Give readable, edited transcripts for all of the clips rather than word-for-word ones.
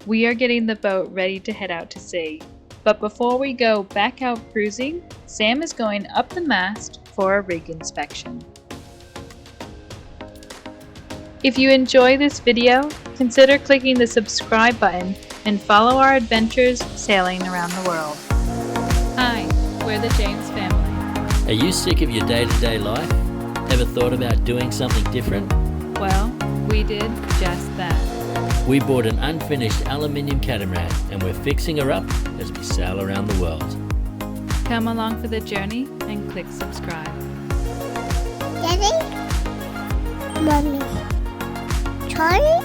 We are getting the boat ready to head out to sea. But before we go back out cruising, Sam is going up the mast for a rig inspection. If you enjoy this video, consider clicking the subscribe button and follow our adventures sailing around the world. Hi, we're the James family. Are you sick of your day-to-day life? Ever thought about doing something different? Well, we did just that. We bought an unfinished aluminium catamaran and we're fixing her up as we sail around the world. Come along for the journey and click subscribe. Daddy? Mommy? Charlie?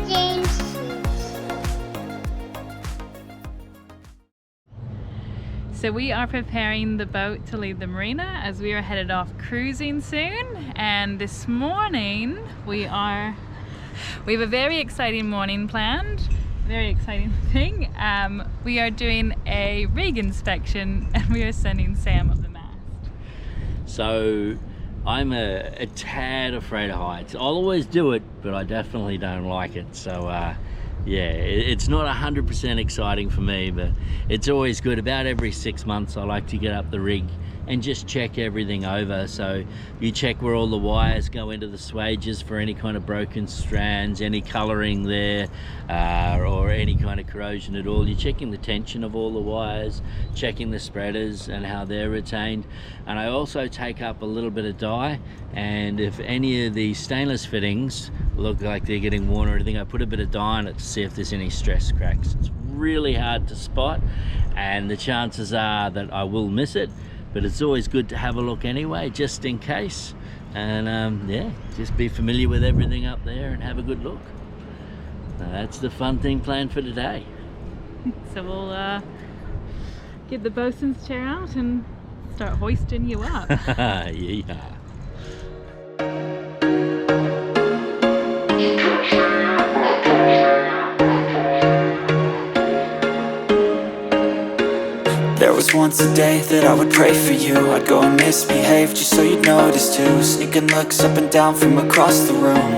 James. So we are preparing the boat to leave the marina as we are headed off cruising soon. And this morning we have a very exciting morning planned. Very exciting thing. We are doing a rig inspection and we are sending Sam up the mast. So I'm a tad afraid of heights. I'll always do it, but I definitely don't like it. So yeah, it's not 100% exciting for me, but it's always good. About every 6 months I like to get up the rig and just check everything over. So you check where all the wires go into the swages for any kind of broken strands, any colouring there, or any kind of corrosion at all. You're checking the tension of all the wires, checking the spreaders and how they're retained. And I also take up a little bit of dye, and if any of the stainless fittings look like they're getting worn or anything, I put a bit of dye on it to see if there's any stress cracks. It's really hard to spot, and the chances are that I will miss it, but it's always good to have a look anyway, just in case. And yeah, just be familiar with everything up there and have a good look. That's the fun thing planned for today. So we'll get the bosun's chair out and start hoisting you up. Yeah. There was once a day that I would pray for you. I'd go and misbehave just so you'd notice too. Sneaking looks up and down from across the room.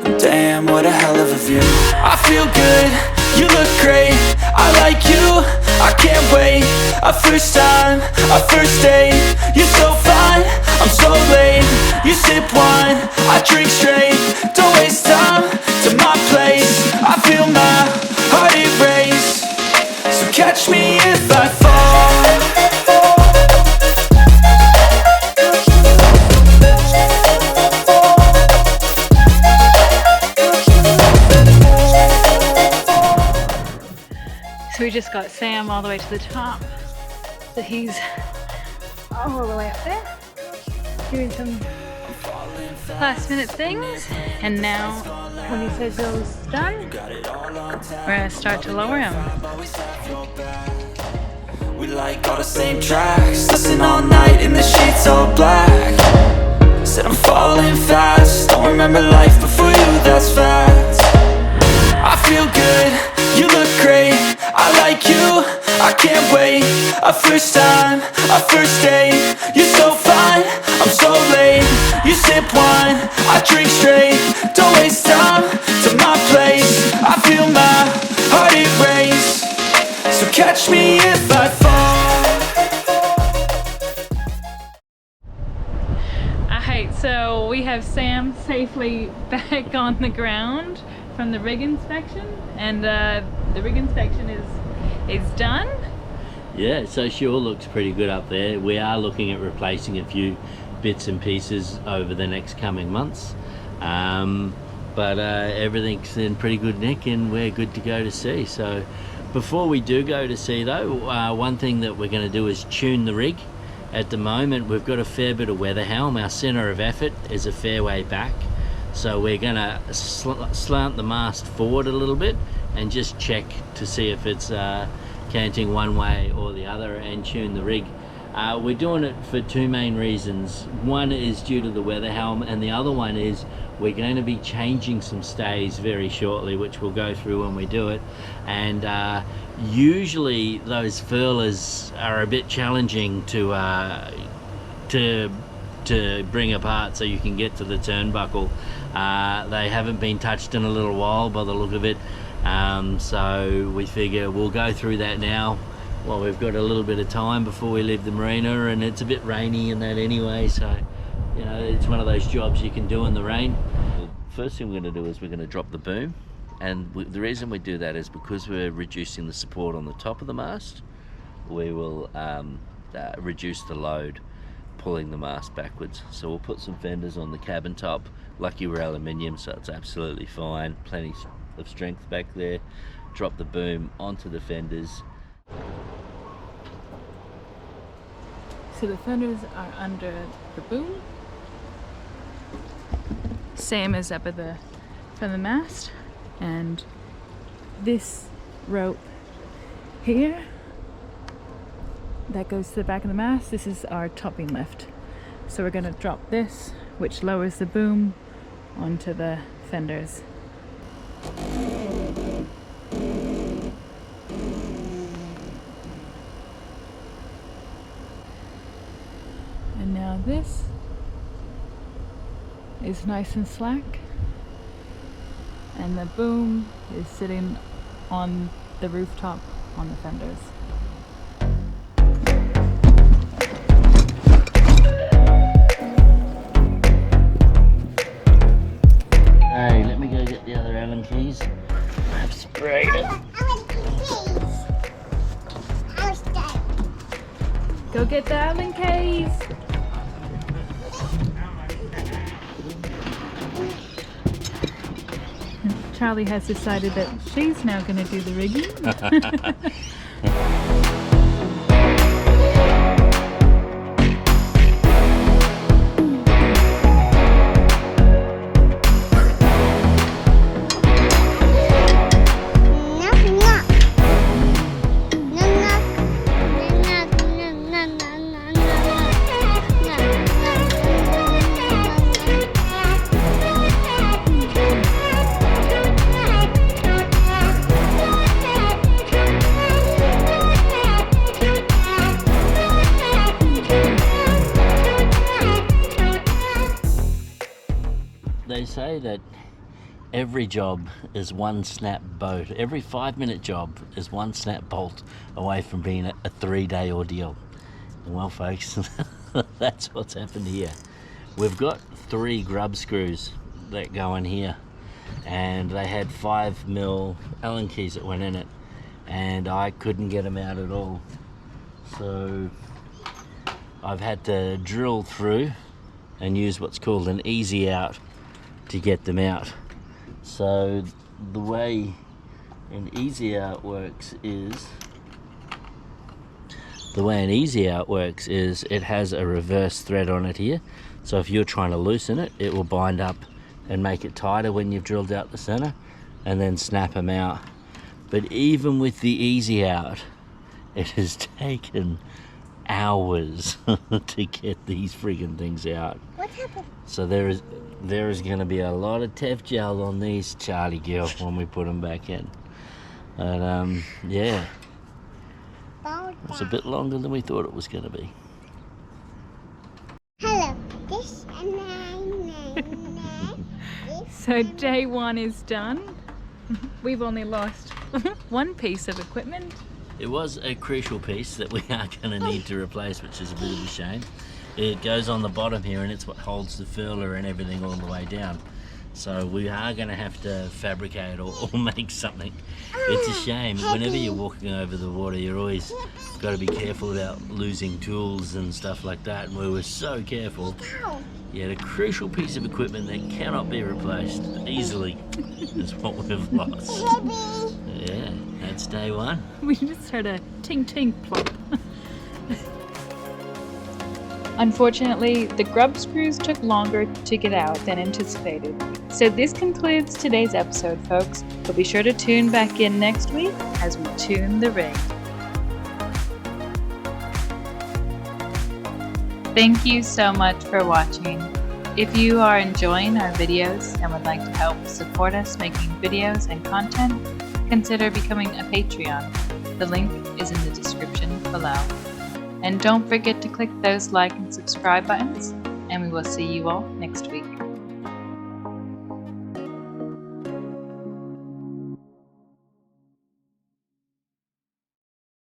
And damn, what a hell of a view. I feel good, you look great, I like you, I can't wait. A first time, a first date, you're so fine, I'm so late. You sip wine, I drink straight. Don't waste time to my place. I feel my heart erase. So catch me if I fall. So we just got Sam all the way to the top. So he's all the way up there, doing some last minute things. And now when he says those done, we're gonna start to lower him. We like all the same tracks, listen all night in the sheets all black. Said I'm falling fast, don't remember life before you, that's fact. I feel good, you look great, I like you, I can't wait. A first time, a first date, you're so fine, I'm so late. You sip wine, I drink straight. Don't waste time to my place. I feel my heart erase. So catch me if I fall. Alright, so we have Sam safely back on the ground from the rig inspection, and the rig inspection is done. Yeah, so sure looks pretty good up there. We are looking at replacing a few bits and pieces over the next coming months, but everything's in pretty good nick and we're good to go to sea. So before we do go to sea though, one thing that we're going to do is tune the rig. At the moment we've got a fair bit of weather helm. Our center of effort is a fair way back, so we're going to slant the mast forward a little bit and just check to see if it's canting one way or the other and tune the rig. We're doing it for two main reasons. One is due to the weather helm, and the other one is we're going to be changing some stays very shortly, which we'll go through when we do it. And usually those furlers are a bit challenging to bring apart so you can get to the turnbuckle. They haven't been touched in a little while by the look of it, so we figure we'll go through that now. Well, we've got a little bit of time before we leave the marina, and it's a bit rainy and that anyway, so you know, it's one of those jobs you can do in the rain. Well, first thing we're going to do is we're going to drop the boom, and the reason we do that is because we're reducing the support on the top of the mast. We will reduce the load pulling the mast backwards. So we'll put some fenders on the cabin top. Lucky we're aluminium, so it's absolutely fine. Plenty of strength back there. Drop the boom onto the fenders. So the fenders are under the boom, same as up at the from the mast, and this rope here that goes to the back of the mast, this is our topping lift. So we're going to drop this, which lowers the boom onto the fenders. And now this is nice and slack, and the boom is sitting on the rooftop on the fenders. Hey, let me go get the other Allen keys. I've sprayed it. Go get the Allen keys! Charlie has decided that she's now going to do the rigging. They say that every job is one snap boat. Every 5-minute job is one snap bolt away from being a 3-day ordeal. And well, folks, that's what's happened here. We've got 3 grub screws that go in here, and they had 5mm Allen keys that went in it, and I couldn't get them out at all. So I've had to drill through and use what's called an easy out to get them out. So the way an easy out works is it has a reverse thread on it here. So if you're trying to loosen it, it will bind up and make it tighter when you've drilled out the center and then snap them out. But even with the easy out, it has taken hours to get these friggin' things out. What happened? So there is going to be a lot of Tef gel on these, Charlie girl, when we put them back in. But yeah, it's a bit longer than we thought it was going to be. Hello. This So day 1 is done. We've only lost one piece of equipment. It was a crucial piece that we are going to need to replace, which is a bit of a shame. It goes on the bottom here, and it's what holds the furler and everything all the way down. So we are going to have to fabricate or make something. It's a shame. Whenever you're walking over the water, you're always got to be careful about losing tools and stuff like that. And we were so careful. Yet a crucial piece of equipment that cannot be replaced easily is what we've lost. Yeah, that's day 1. We just heard a ting ting plop. Unfortunately, the grub screws took longer to get out than anticipated. So this concludes today's episode, folks, but be sure to tune back in next week as we tune the rig. Thank you so much for watching. If you are enjoying our videos and would like to help support us making videos and content, consider becoming a Patreon. The link is in the description below. And don't forget to click those like and subscribe buttons, and we will see you all next week.